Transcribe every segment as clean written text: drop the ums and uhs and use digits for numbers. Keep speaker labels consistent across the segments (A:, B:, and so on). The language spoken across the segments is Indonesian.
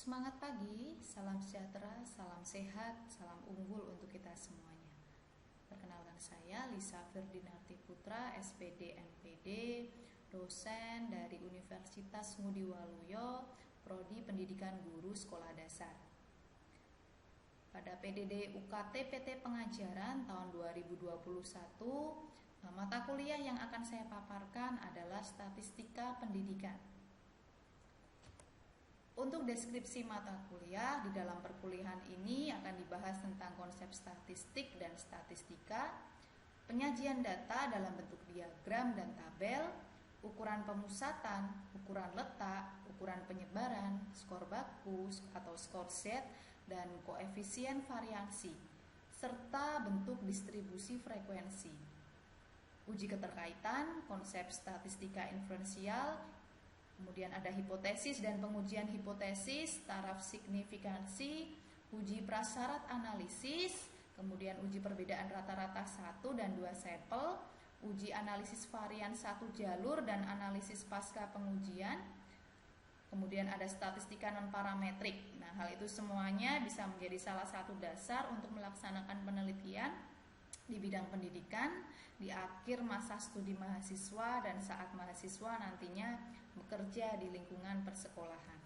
A: Semangat pagi, salam sejahtera, salam sehat, salam unggul untuk kita semuanya. Perkenalkan saya Lisa Ferdinarti Putra, SPD MPD, dosen dari Universitas Ngudi Waluyo, Prodi Pendidikan Guru Sekolah Dasar. Pada PDD UKT PT Pengajaran tahun 2021, mata kuliah yang akan saya paparkan adalah Statistika Pendidikan. Untuk deskripsi mata kuliah, di dalam perkuliahan ini akan dibahas tentang konsep statistik dan statistika, penyajian data dalam bentuk diagram dan tabel, ukuran pemusatan, ukuran letak, ukuran penyebaran, skor baku atau skor set, dan koefisien variasi, serta bentuk distribusi frekuensi. Uji keterkaitan, konsep statistika inferensial, kemudian ada hipotesis dan pengujian hipotesis, taraf signifikansi, uji prasyarat analisis, kemudian uji perbedaan rata-rata 1 dan 2 sampel, uji analisis varian 1 jalur dan analisis pasca pengujian, kemudian ada statistika non-parametrik. Nah, hal itu semuanya bisa menjadi salah satu dasar untuk melaksanakan penelitian di bidang pendidikan di akhir masa studi mahasiswa dan saat mahasiswa nantinya bekerja di lingkungan persekolahan.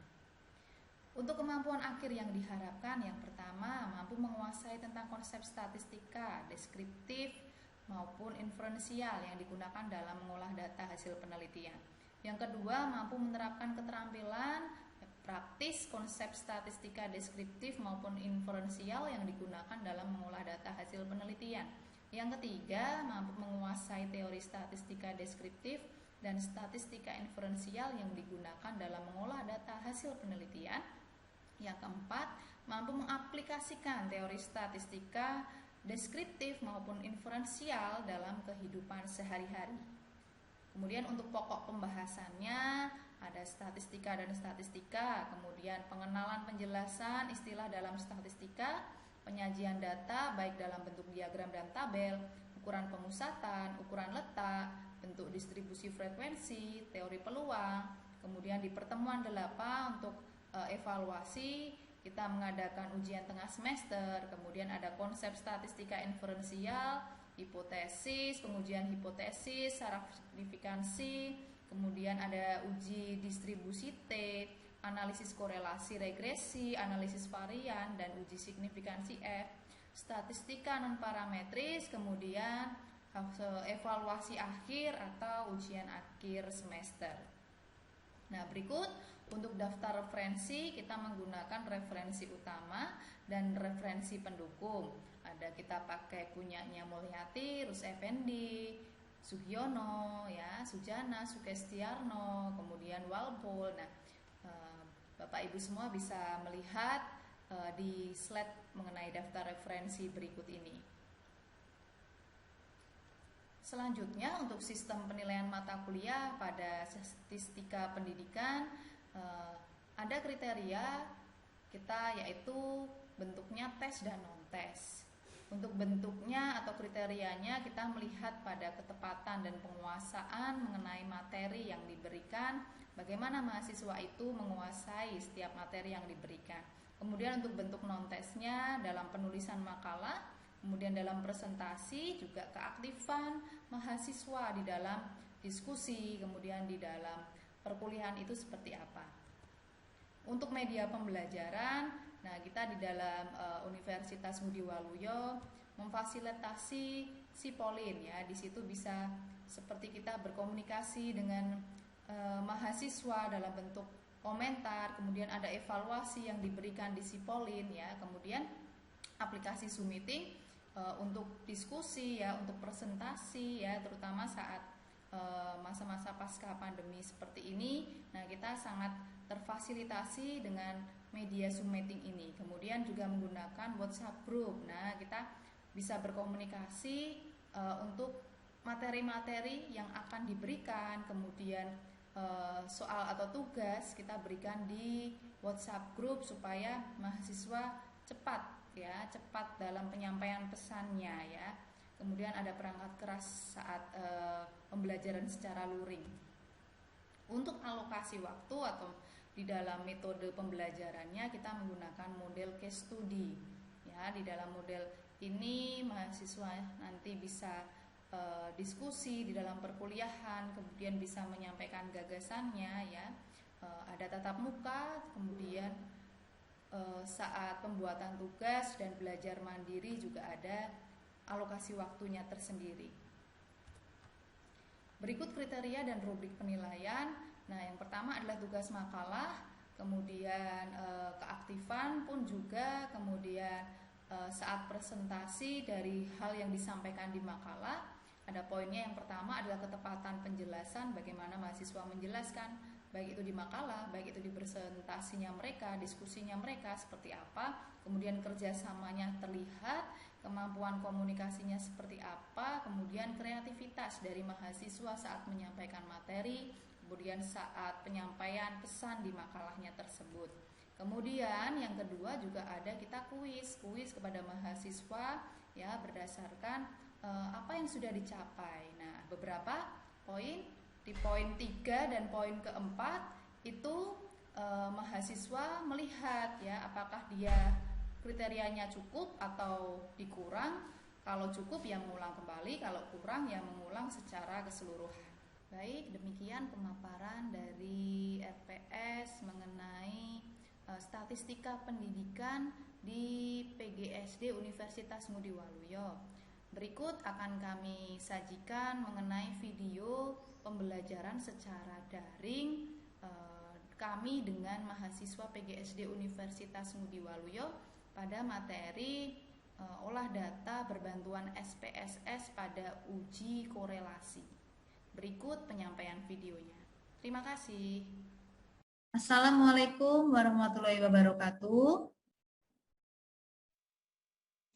A: Untuk kemampuan akhir yang diharapkan, yang pertama mampu menguasai tentang konsep statistika, deskriptif maupun inferensial yang digunakan dalam mengolah data hasil penelitian. Yang kedua, mampu menerapkan keterampilan praktis konsep statistika deskriptif maupun inferensial yang digunakan dalam mengolah data hasil penelitian. Yang ketiga, mampu menguasai teori statistika deskriptif dan statistika inferensial yang digunakan dalam mengolah data hasil penelitian. Yang keempat, mampu mengaplikasikan teori statistika deskriptif maupun inferensial dalam kehidupan sehari-hari. Kemudian untuk pokok pembahasannya ada statistika dan statistika, kemudian pengenalan penjelasan istilah dalam statistika, penyajian data baik dalam bentuk diagram dan tabel, ukuran pemusatan, ukuran letak, bentuk distribusi frekuensi, teori peluang. Kemudian di pertemuan 8 untuk evaluasi kita mengadakan ujian tengah semester, kemudian ada konsep statistika inferensial, hipotesis, pengujian hipotesis, taraf signifikansi, kemudian ada uji distribusi T, analisis korelasi regresi, analisis varian, dan uji signifikansi F, statistika non-parametris, kemudian evaluasi akhir atau ujian akhir semester. Nah, berikut untuk daftar referensi kita menggunakan referensi utama dan referensi pendukung. Ada kita pakai punyanya Mulyati, Rus Effendi, Sugiono, ya, Sujana, Sukestiarno, kemudian Walpole. Nah, Bapak Ibu semua bisa melihat di slide mengenai daftar referensi berikut ini. Selanjutnya untuk sistem penilaian mata kuliah pada statistika pendidikan ada kriteria kita yaitu bentuknya tes dan non-tes. Untuk bentuknya atau kriterianya kita melihat pada ketepatan dan penguasaan mengenai materi yang diberikan, bagaimana mahasiswa itu menguasai setiap materi yang diberikan. Kemudian untuk bentuk non-tesnya dalam penulisan makalah, kemudian dalam presentasi juga keaktifan mahasiswa di dalam diskusi, kemudian di dalam perkuliahan itu seperti apa. Untuk media pembelajaran, nah kita di dalam Universitas Ngudi Waluyo memfasilitasi Sipolin, ya. Di situ bisa seperti kita berkomunikasi dengan mahasiswa dalam bentuk komentar, kemudian ada evaluasi yang diberikan di Sipolin, ya. Kemudian aplikasi Zoom meeting untuk diskusi, ya, untuk presentasi, ya, terutama saat masa-masa pasca pandemi seperti ini. Nah, kita sangat terfasilitasi dengan media Zoom meeting ini. Kemudian juga menggunakan WhatsApp group. Nah, kita bisa berkomunikasi untuk materi-materi yang akan diberikan, kemudian soal atau tugas kita berikan di WhatsApp group supaya mahasiswa cepat, ya, cepat dalam penyampaian pesannya, ya. Kemudian ada perangkat keras saat pembelajaran secara luring. Untuk alokasi waktu atau di dalam metode pembelajarannya kita menggunakan model case study. Ya, di dalam model ini mahasiswa nanti bisa diskusi di dalam perkuliahan, kemudian bisa menyampaikan gagasannya ya. Ada tatap muka, kemudian saat pembuatan tugas dan belajar mandiri juga ada alokasi waktunya tersendiri. Berikut kriteria dan rubrik penilaian. Nah, yang pertama adalah tugas makalah, kemudian keaktifan pun juga, kemudian saat presentasi dari hal yang disampaikan di makalah. Ada poinnya, yang pertama adalah ketepatan penjelasan, bagaimana mahasiswa menjelaskan, baik itu di makalah, baik itu di presentasinya mereka, diskusinya mereka seperti apa, kemudian kerjasamanya terlihat, kemampuan komunikasinya seperti apa, kemudian kreativitas dari mahasiswa saat menyampaikan materi, kemudian saat penyampaian pesan di makalahnya tersebut. Kemudian yang kedua juga ada kita kuis kepada mahasiswa ya, berdasarkan apa yang sudah dicapai. Nah, beberapa poin, di poin 3 dan poin keempat itu mahasiswa melihat ya apakah dia kriterianya cukup atau dikurang. Kalau cukup ya mengulang kembali, kalau kurang ya mengulang secara keseluruhan. Baik, demikian pemaparan dari RPS mengenai statistika pendidikan di PGSD Universitas Ngudi Waluyo. Berikut akan kami sajikan mengenai video pembelajaran secara daring kami dengan mahasiswa PGSD Universitas Ngudi Waluyo pada materi olah data berbantuan SPSS pada uji korelasi. Berikut penyampaian videonya. Terima kasih. Assalamualaikum warahmatullahi wabarakatuh.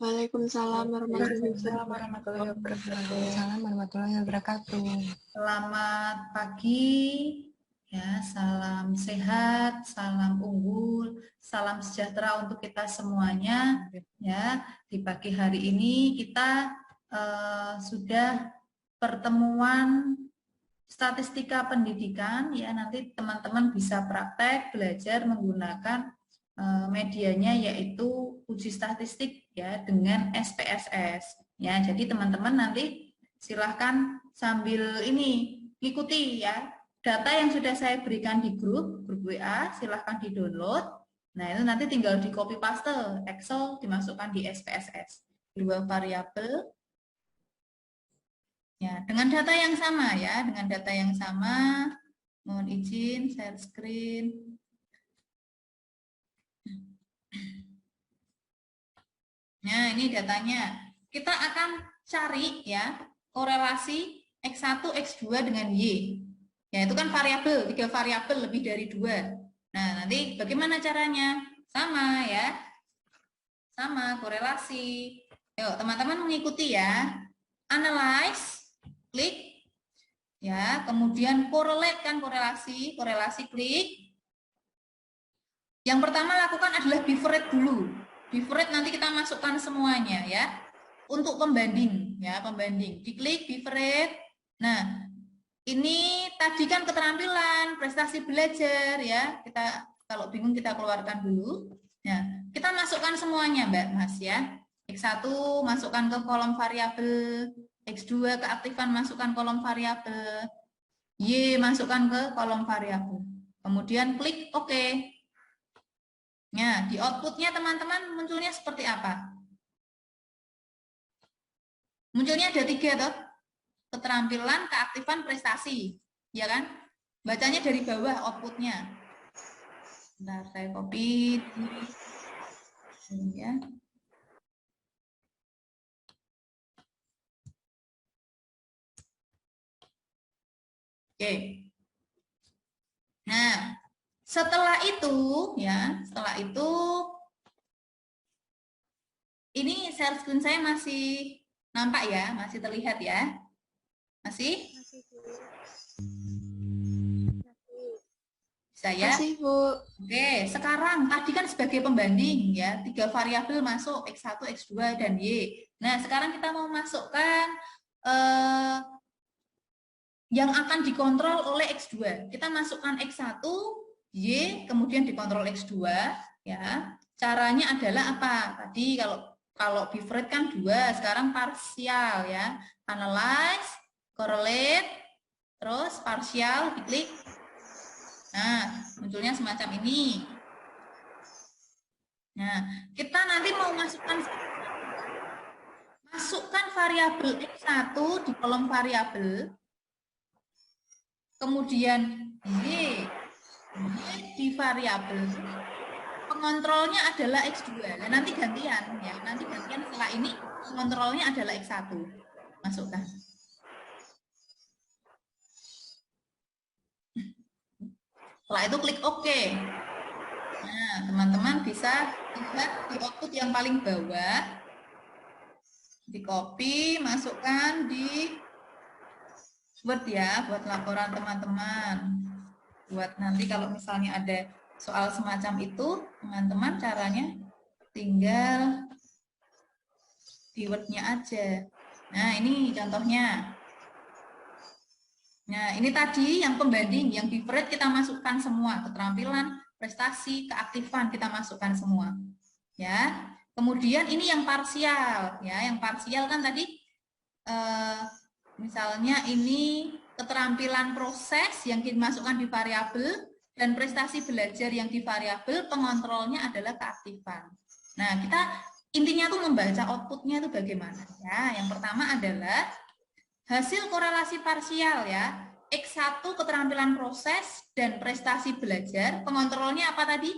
B: Waalaikumsalam warahmatullahi wabarakatuh.
A: Selamat pagi, ya, salam sehat, salam unggul, salam sejahtera untuk kita semuanya. Ya, di pagi hari ini kita sudah pertemuan statistika pendidikan. Ya, nanti teman-teman bisa praktek belajar menggunakan medianya yaitu uji statistik ya dengan SPSS ya. Jadi teman-teman nanti silahkan sambil ini ikuti ya data yang sudah saya berikan di grup WA, silahkan di-download. Nah, itu nanti tinggal di copy paste Excel, dimasukkan di SPSS. Dua variabel ya dengan data yang sama ya, dengan data yang sama. Mohon izin share screen. Nah, ini datanya. Kita akan cari ya korelasi X1, X2 dengan Y. Ya, itu kan variabel, 3 variabel lebih dari 2. Nah, nanti bagaimana caranya? Sama ya. Sama, korelasi. Yuk, teman-teman mengikuti ya. Analyze, klik. Ya, kemudian correlate kan korelasi, klik. Yang pertama lakukan adalah bifurcate dulu. Bifurcate nanti kita masukkan semuanya ya. Untuk pembanding ya, pembanding. Diklik bifurcate. Nah, ini tadi kan keterampilan, prestasi belajar ya. Kita kalau bingung kita keluarkan dulu. Nah, kita masukkan semuanya, Mbak Mas ya. X1 masukkan ke kolom variabel, X2 keaktifan masukkan kolom variabel, Y masukkan ke kolom variabel. Kemudian klik OK. Nah, di outputnya teman-teman munculnya seperti apa? Munculnya ada 3 toh. Keterampilan, keaktifan, prestasi. Ya kan? Bacanya dari bawah outputnya. Bentar, saya copy di sini ya. Oke. Nah, setelah itu ya, ini share screen saya masih nampak ya, masih terlihat ya? Masih? Bisa ya?
B: Masih, Bu.
A: Oke, sekarang tadi kan sebagai pembanding ya, 3 variabel masuk X1, X2 dan Y. Nah, sekarang kita mau masukkan yang akan dikontrol oleh X2. Kita masukkan X1 Y kemudian dikontrol X2 ya. Caranya adalah apa? Tadi kalau bif rate kan 2, sekarang parsial ya. Analyze, correlate, terus parsial diklik. Nah, munculnya semacam ini. Nah, kita nanti mau masukkan variabel X1 di kolom variabel. Kemudian Y di variabel. Pengontrolnya adalah X2. Nah, nanti gantian ya. Nanti gantian setelah ini pengontrolnya adalah X1. Masukkan. Setelah itu klik OK. Nah, teman-teman bisa lihat di output yang paling bawah. Di copy, masukkan di Word ya, buat laporan teman-teman. Buat nanti kalau misalnya ada soal semacam itu, teman-teman caranya tinggal di Word-nya aja. Nah, ini contohnya. Nah, ini tadi yang pembanding, yang bif rate kita masukkan semua, keterampilan, prestasi, keaktifan kita masukkan semua. Ya. Kemudian ini yang parsial, ya. Yang parsial kan tadi misalnya ini keterampilan proses yang dimasukkan di variabel dan prestasi belajar yang di variabel, pengontrolnya adalah keaktifan. Nah, kita intinya tuh membaca outputnya itu bagaimana ya. Yang pertama adalah hasil korelasi parsial ya. X1 keterampilan proses dan prestasi belajar, pengontrolnya apa tadi?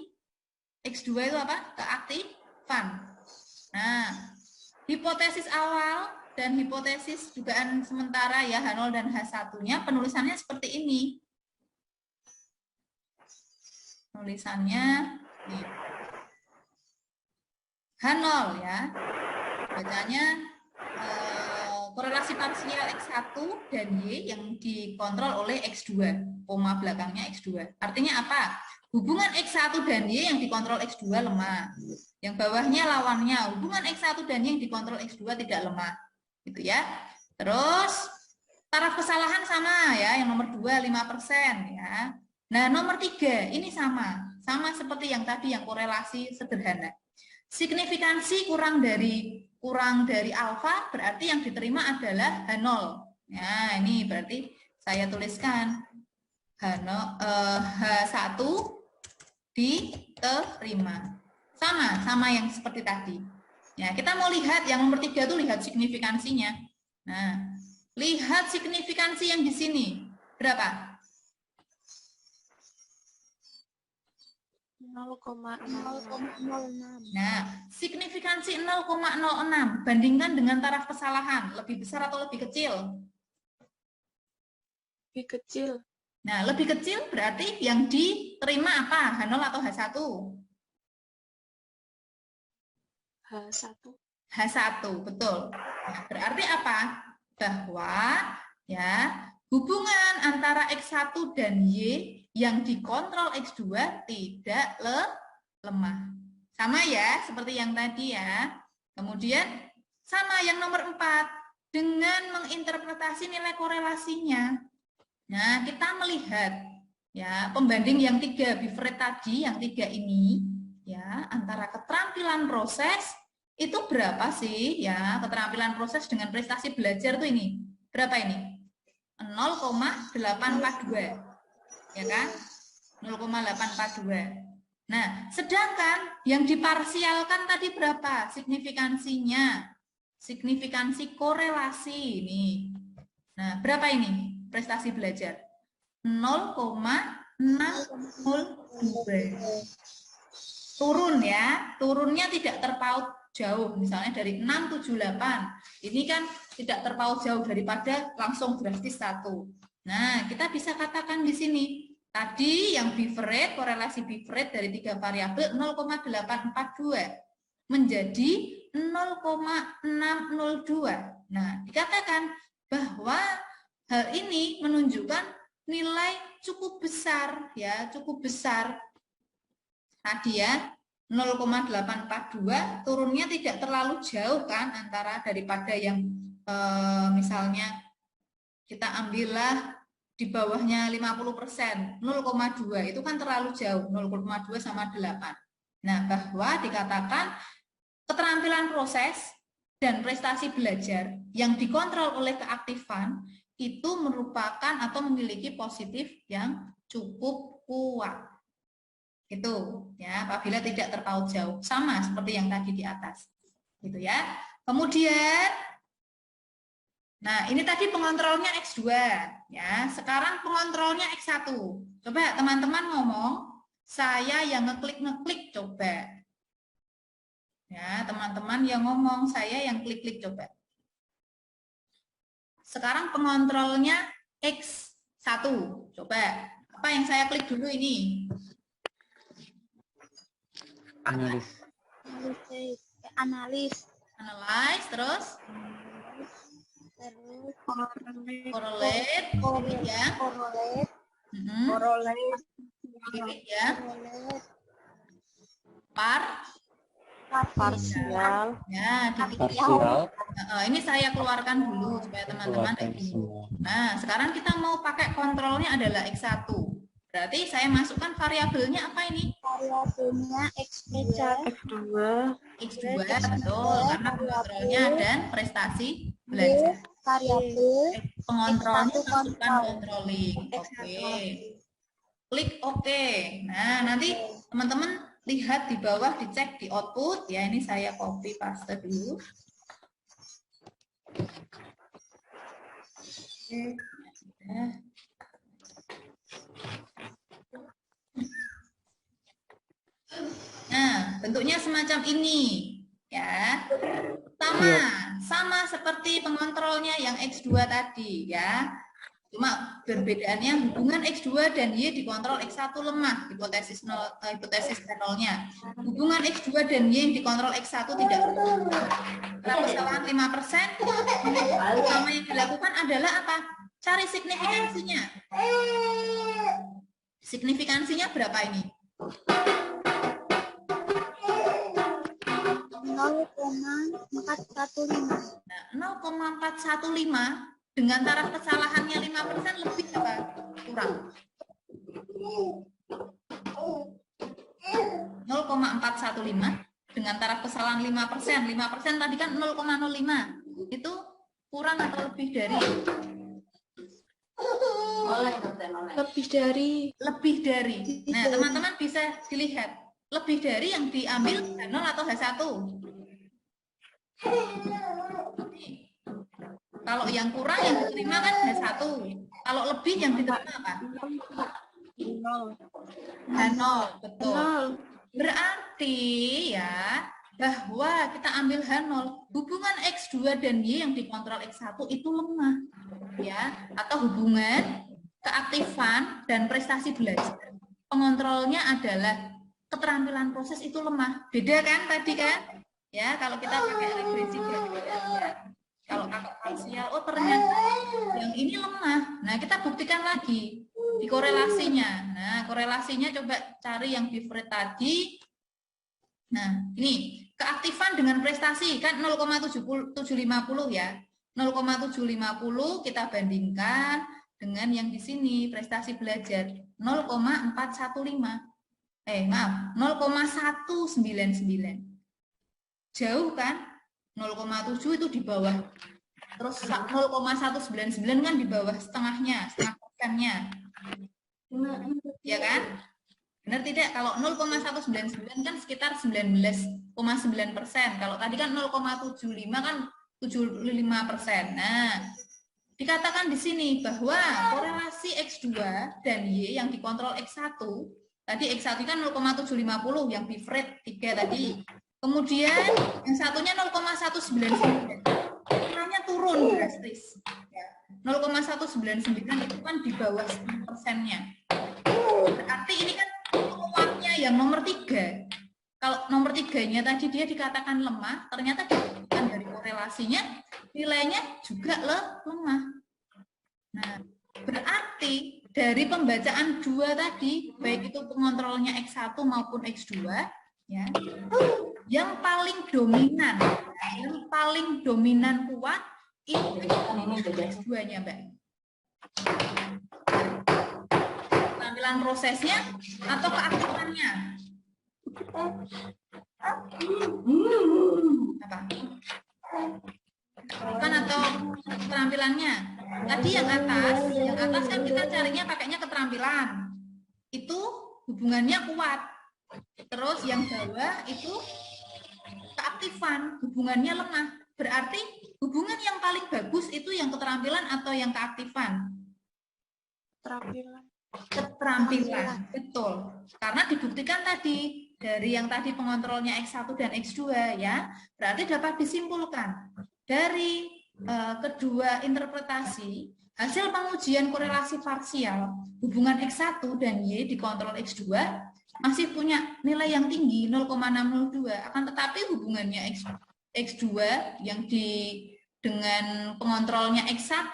A: X2 itu apa? Keaktifan. Nah, hipotesis awal dan hipotesis dugaan sementara ya H0 dan H1-nya penulisannya seperti ini. Tulisannya H0 ya. Bacanya korelasi parsial X1 dan Y yang dikontrol oleh X2, koma belakangnya X2. Artinya apa? Hubungan X1 dan Y yang dikontrol X2 lemah. Yang bawahnya lawannya, hubungan X1 dan Y yang dikontrol X2 tidak lemah. Gitu ya. Terus taraf kesalahan sama ya, yang nomor 2 5% ya. Nah, nomor 3 ini sama seperti yang tadi yang korelasi sederhana. Signifikansi kurang dari alfa berarti yang diterima adalah H0. Ya, ini berarti saya tuliskan H1 diterima. Sama yang seperti tadi. Ya, kita mau lihat yang nomor 3 itu lihat signifikansinya. Nah, lihat signifikansi yang di sini. Berapa?
B: 0,06.
A: Nah, signifikansi 0,06 bandingkan dengan taraf kesalahan, lebih besar atau lebih kecil?
B: Lebih kecil.
A: Nah, lebih kecil berarti yang diterima apa? H0 atau H1?
B: H1.
A: H1, betul. Nah, berarti apa? Bahwa ya hubungan antara X1 dan Y yang dikontrol X2 tidak lemah. Sama ya, seperti yang tadi ya. Kemudian sama yang nomor 4, dengan menginterpretasi nilai korelasinya. Nah, kita melihat ya pembanding yang 3 bif rate tadi, yang 3 ini ya, antara keterampilan proses itu berapa sih ya, keterampilan proses dengan prestasi belajar tuh ini. Berapa ini? 0,842. Ya kan? 0,842. Nah, sedangkan yang diparsialkan tadi berapa? Signifikansinya. Signifikansi korelasi ini. Nah, berapa ini? Prestasi belajar. 0,602. Turun ya. Turunnya tidak terpaut jauh. Misalnya dari 678. Ini kan tidak terpaut jauh daripada langsung drastis 1. Nah, kita bisa katakan di sini. Tadi yang bif rate, korelasi bif rate dari 3 variabel 0,842 menjadi 0,602. Nah, dikatakan bahwa hal ini menunjukkan nilai cukup besar ya, cukup besar. Tadi ya 0,842 turunnya tidak terlalu jauh kan antara daripada yang misalnya kita ambillah di bawahnya 50%, 0,2 itu kan terlalu jauh, 0,2 sama 8. Nah, bahwa dikatakan keterampilan proses dan prestasi belajar yang dikontrol oleh keaktifan itu merupakan atau memiliki positif yang cukup kuat. Itu ya, apabila tidak terpaut jauh, sama seperti yang tadi di atas. Gitu ya. Kemudian nah, ini tadi pengontrolnya X2 ya. Sekarang pengontrolnya X1. Coba teman-teman ngomong, saya yang ngeklik coba. Ya, teman-teman yang ngomong, saya yang klik-klik coba. Sekarang pengontrolnya X1. Coba, apa yang saya klik dulu ini?
C: Analis.
A: Analyze, terus? Correlate. Ya.
B: Correlate.
A: Ya.
B: Parsial.
A: Ya,
C: Parsial.
A: ini saya keluarkan dulu supaya teman-teman. Nah, sekarang kita mau pakai kontrolnya adalah X1. Berarti saya masukkan variabelnya apa ini?
B: Variabelnya X2.
A: X2, betul, karena pengontrolnya dan prestasi belajar.
B: Variabel
A: Pengontrolnya masukkan controlling. Oke. Klik oke. Nah, nanti teman-teman lihat di bawah, dicek di output. Ya, ini saya copy paste dulu. Oke. Nah, bentuknya semacam ini, ya. Sama seperti pengontrolnya yang X2 tadi, ya. Cuma perbedaannya hubungan X2 dan Y dikontrol X1 lemah, hipotesis nolnya. Hubungan X2 dan Y yang dikontrol X1 tidak lemah. Nah, kesalahan 5%, pertama yang dilakukan adalah apa? Cari signifikansinya. Signifikansinya berapa ini?
B: 0,415.
A: Nah, 0,415 dengan taraf kesalahannya 5% lebih apa? Kurang. 0,415 dengan taraf kesalahan 5%. 5% tadi kan 0,05. Itu kurang atau lebih dari? Lebih dari. Nah, teman-teman bisa dilihat. Lebih dari yang diambil H0 atau H1? Kalau yang kurang yang diterima kan H1. Kalau lebih yang diterima apa? H0, betul. Berarti ya bahwa kita ambil H0, hubungan X2 dan Y yang dikontrol X1 itu lemah. Ya, atau hubungan keaktifan dan prestasi belajar. Pengontrolnya adalah keterampilan proses itu lemah. Beda kan tadi kan? Ya, kalau kita pakai regresi ya. Kalau kakak parsial, oh ternyata yang ini lemah. Nah, kita buktikan lagi di korelasinya. Nah, korelasinya coba cari yang Bifred tadi. Nah, ini keaktifan dengan prestasi kan 0,750 ya. 0,750 kita bandingkan dengan yang di sini prestasi belajar 0,415. 0,199. Jauh kan? 0,7 itu di bawah. Terus 0,199 kan di bawah setengahnya, setengah persennya. Ya kan? Benar tidak? Kalau 0,199 kan sekitar 19,9%. Kalau tadi kan 0,75 kan 75%. Nah, dikatakan di sini bahwa korelasi X2 dan Y yang dikontrol X1, tadi X1 kan 0,750 yang Bifred 3 tadi. Kemudian yang satunya 0,199. Nilainya turun drastis. 0,199 itu kan di bawah persennya. Berarti ini kan kuatnya yang nomor 3. Kalau nomor 3-nya tadi dia dikatakan lemah, ternyata dibuktikan dari korelasinya nilainya juga lemah. Nah, berarti dari pembacaan 2 tadi, baik itu pengontrolnya X1 maupun X2, ya, yang paling dominan kuat itu X2-nya, Mbak. Keterampilan prosesnya atau keaktifannya? Apa? Keaktifan atau keterampilannya? Tadi yang atas kan kita carinya pakainya keterampilan. Itu hubungannya kuat. Terus yang bawah itu keaktifan, hubungannya lemah. Berarti hubungan yang paling bagus itu yang keterampilan atau yang keaktifan? Keterampilan, betul. Karena dibuktikan tadi dari yang tadi pengontrolnya X1 dan X2 ya, berarti dapat disimpulkan dari kedua interpretasi hasil pengujian korelasi parsial hubungan X1 dan Y dikontrol X2 masih punya nilai yang tinggi 0,602, akan tetapi hubungannya X2 yang dengan pengontrolnya X1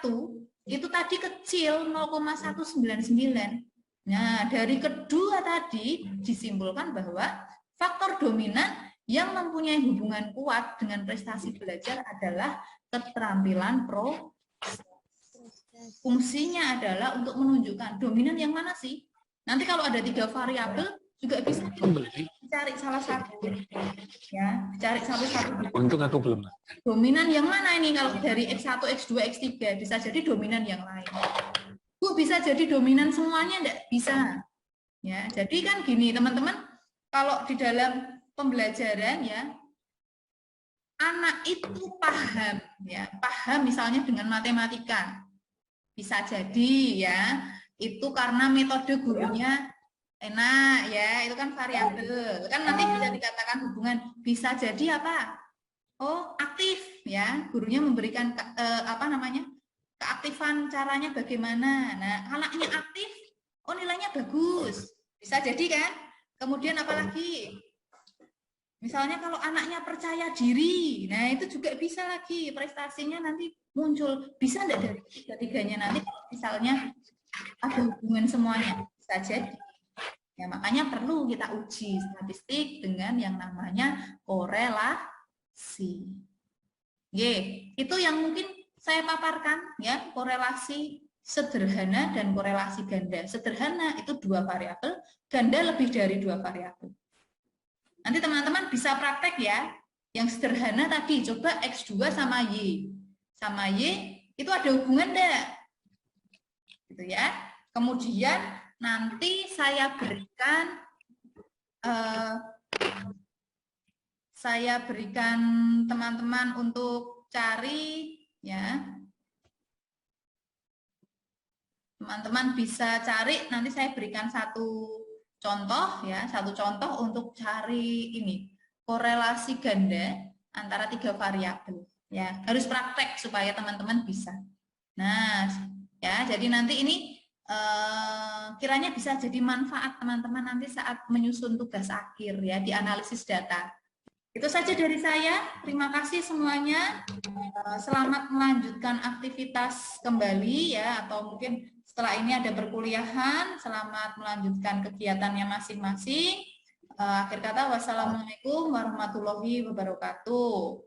A: itu tadi kecil 0,199. Nah, dari kedua tadi disimpulkan bahwa faktor dominan yang mempunyai hubungan kuat dengan prestasi belajar adalah keterampilan fungsinya adalah untuk menunjukkan dominan yang mana sih? Nanti kalau ada 3 variabel juga bisa dicari salah satu. Ya, cari satu-satu.
C: Untung aku belum.
A: Dominan yang mana ini kalau dari X1, X2, X3? Bisa jadi dominan yang lain. Bu, bisa jadi dominan semuanya enggak? Bisa. Ya, jadi kan gini, teman-teman, kalau di dalam pembelajaran ya, anak itu paham ya, paham misalnya dengan matematika. Bisa jadi ya, itu karena metode gurunya enak ya, itu kan variabel. Kan nanti bisa dikatakan hubungan, bisa jadi apa? Oh, aktif ya, gurunya memberikan keaktifan caranya bagaimana. Nah, anaknya aktif, oh nilainya bagus. Bisa jadi kan? Kemudian apalagi? Misalnya kalau anaknya percaya diri, nah itu juga bisa lagi prestasinya nanti muncul. Bisa enggak dari tiga-tiganya nanti kalau misalnya ada hubungan semuanya? Bisa jadi. Ya, makanya perlu kita uji statistik dengan yang namanya korelasi. Itu yang mungkin saya paparkan ya, korelasi sederhana dan korelasi ganda. Sederhana itu 2 variabel, ganda lebih dari 2 variabel. Nanti teman-teman bisa praktek ya. Yang sederhana tadi, coba X2 sama Y. Sama Y itu ada hubungan enggak? Gitu ya. Kemudian nanti saya berikan teman-teman untuk cari ya. Teman-teman bisa cari, nanti saya berikan satu contoh ya, satu contoh untuk cari ini korelasi ganda antara 3 variabel ya. Harus praktek supaya teman-teman bisa. Nah, ya, jadi nanti ini kiranya bisa jadi manfaat teman-teman nanti saat menyusun tugas akhir ya di analisis data. Itu saja dari saya. Terima kasih semuanya. Selamat melanjutkan aktivitas kembali ya, atau mungkin setelah ini ada perkuliahan. Selamat melanjutkan kegiatannya masing-masing. Akhir kata, wassalamualaikum warahmatullahi wabarakatuh.